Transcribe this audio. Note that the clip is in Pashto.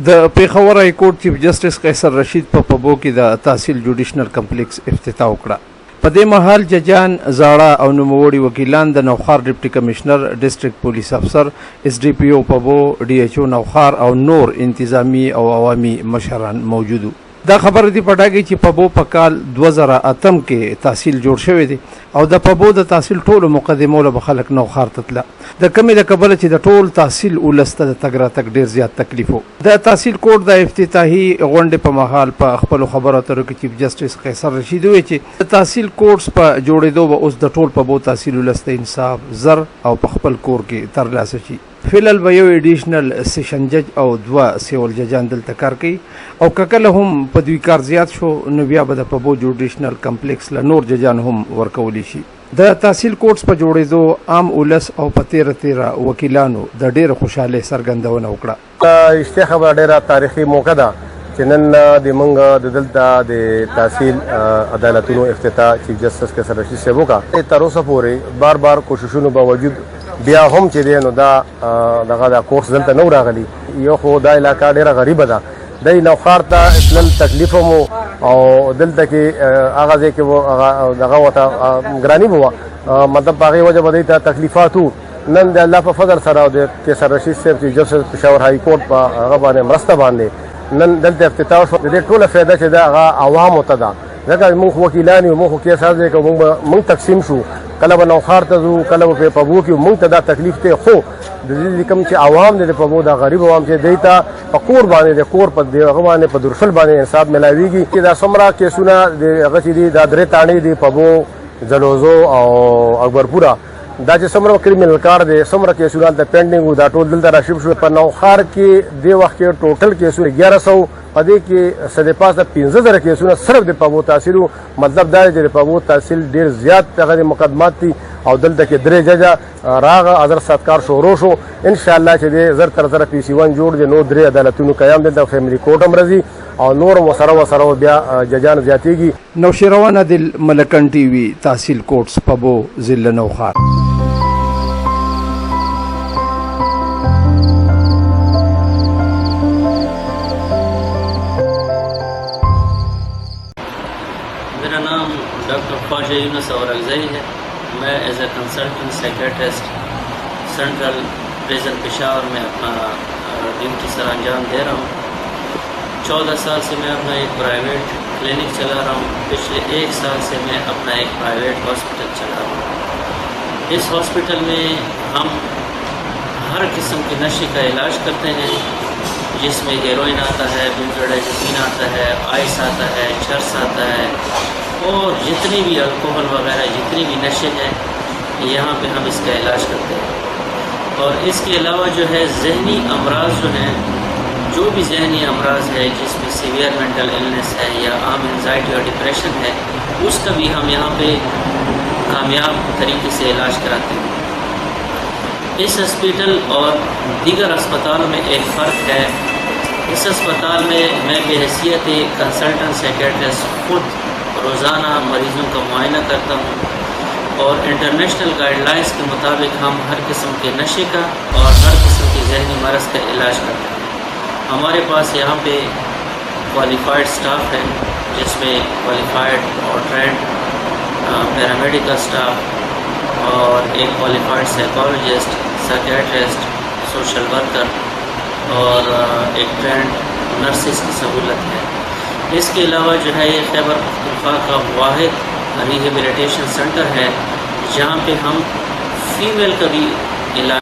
د پیښور های کورټ چیف جسټس قیصر رشید په پبو کې د تحصیل جوډیشنل کمپلیکس افتتاح وکړه. په دې مهال ججان، زاړه او نوموړي وکیلان، د نوخار ډیپټي کمشنر، ډیسټریکټ پولیس افسر، اس ډي پی او پبو، ډي ایچ او نوخار او نور انتظامی او عوامي مشران موجود وو. دا خبره دی پټاږي چې پبو په کال 2008 کې تحصیل جوړ شوی دی او د پبو د تحصیل ټولو مقدمو له خلک نوخار ته تله د کمی د کبله چې د ټول تحصیل ولسته د تګ راتګ ډیر زیات تکلیف و. د تحصیل کورټ د افتتاحي غونډې په مهال په خپلو خبرو اترو کې چیف جسټس قیصر رشید وویل چې د تحصیل کورټس په جوړېدو به اوس د ټول پبو تحصیل ولسته انصاف زر او په خپل کور کې ترلاسه شي. فیلل به یو ایډیشنل سیشن جج او 2 سیول ججان دلته کار کوي او کله هم په دوی کار زیات شو نو بیا به د پبو جوډیشنل کمپلیکس له نور ججان هم ورکولی شي. د تحصیل کورټس په جوړېدو عام ولس او په تیره وکیلانو د ډېر خوشاله څرګندونه وکړه. اشتیا خبره ډېره تاریخي موقع ده چې نن د موږ د دلته د تحصیل عدالتونو افتتاح چیف جسټس قیصر رشید صاحب وکړه. تر اوسه پورې بار کوششونو باوجود بیا هم چې دی نو دا دغه د کورس دلته نو راغلی. یو خو دا علاقه ډېره غریبه ده، د نوخار ته تلل تکلیف مو او دلته کې هغه ځای کې دغه ورته ګراني به وه، مطلب په هغې وجه به دی ته تکلیفات وو. نن د الله په فضل سره او د قیصر رشید صاحب چې جسټس پېښور های کورټ په هغه باندې مرسته باندې نن دلته افتتاح شو. د دې ټوله فایده چې ده هغه عوامو ته ده، ځکه موږ وکیلان یو، موږ خو کیس هر ځای کې موږ تقسیم شو، کله به نوخار ته ځو، کله به پبو کې موږ ته دا تکلیف دی. خو د دې کوم چې عوام دی د پبو دا غریب عوام چې دی ته په کور باندې د کور په دغه باندې په درشل باندې انصاف ملاویږي. چې دا څومره کیسونه د هغه چې دي دا 3 تاڼې دي، پبو، جلوزو او اکبرپوره، دا چې څومره کریمینل کار دی، څومره کیسونه دلته پینډینګ وو، دا ټول دلته راشیف شو. په نوخار کې دې وخت کې ټوټل کیسونه 1100، په دې کې سده پاسه 15000 کیسونه صرف د پبو تحصیل. مطلب دا دی چې د پبو تحصیل ډیر زیات هغه مقدمات دي او دلته کې 3 ججه راغه حضرت ستکار شروع شو. ان شاء الله چې د زر تر زر PC1 جوړ دي، نو 3 عدالتونو قیام دلته فیملی کورټ هم راځي او نور وسره بیا ججان زیاتېږي. نوشیروان عادل، ملکن ټي وي، تحصیل کورټس، پبو، ضلع نوخار. मेरा नाम डॉक्टर ख्वाजा यूनुस औरंगज़ई है। मैं as a consultant psychiatrist central prison Peshawar में अपना ड्यूटी सर अंजाम दे रहा हूँ। 14 साल से मैं अपना एक प्राइवेट क्लिनिक चला रहा हूँ। पिछले 1 साल से मैं अपना एक प्राइवेट हॉस्पिटल चला रहा हूँ। इस हॉस्पिटल में हम हर किस्म के नशे का इलाज करते हैं, जिसमें हेरोइन आता है, बेंजोडाइज़ेपिन आता है, आइस आता है, चर्स आता है और जितनी भी अल्कोहल वगैरह जितनी भी नशे हैं यहाँ पे हम इसका इलाज करते हैं। और इसके अलावा जो है जहनी अमराज जो हैं, जो भी जहनी अमराज है जिसमें सीवियर मेंटल इलनेस है या आम एंजाइटी और डिप्रेशन है, उसका भी हम यहाँ पे कामयाब तरीके से इलाज कराते हैं। इस हॉस्पिटल और दीगर अस्पतालों में एक फ़र्क है। इस अस्पताल में मैं बहैसियत कंसल्टेंट साइकेट्रिस्ट खुद रोज़ाना मरीज़ों का मुआयना करता हूँ और इंटरनेशनल गाइडलाइंस के मुताबिक हम हर किस्म के नशे का और हर किस्म के जहनी मरज़ का इलाज करते हैं। हमारे पास यहाँ पे क्वालिफाइड स्टाफ है, जिसमें क्वालिफाइड और ट्रेंड पैरामेडिकल स्टाफ और एक qualified psychologist, psychiatrist, social worker और एक ट्रेंड नर्सिस की सहूलत है। इसके अलावा जो है ये खैबर पख्तूनख्वा का वाहिद रिहेबिलिटेशन सेंटर है, जहाँ पे हम फीमेल का भी इलाज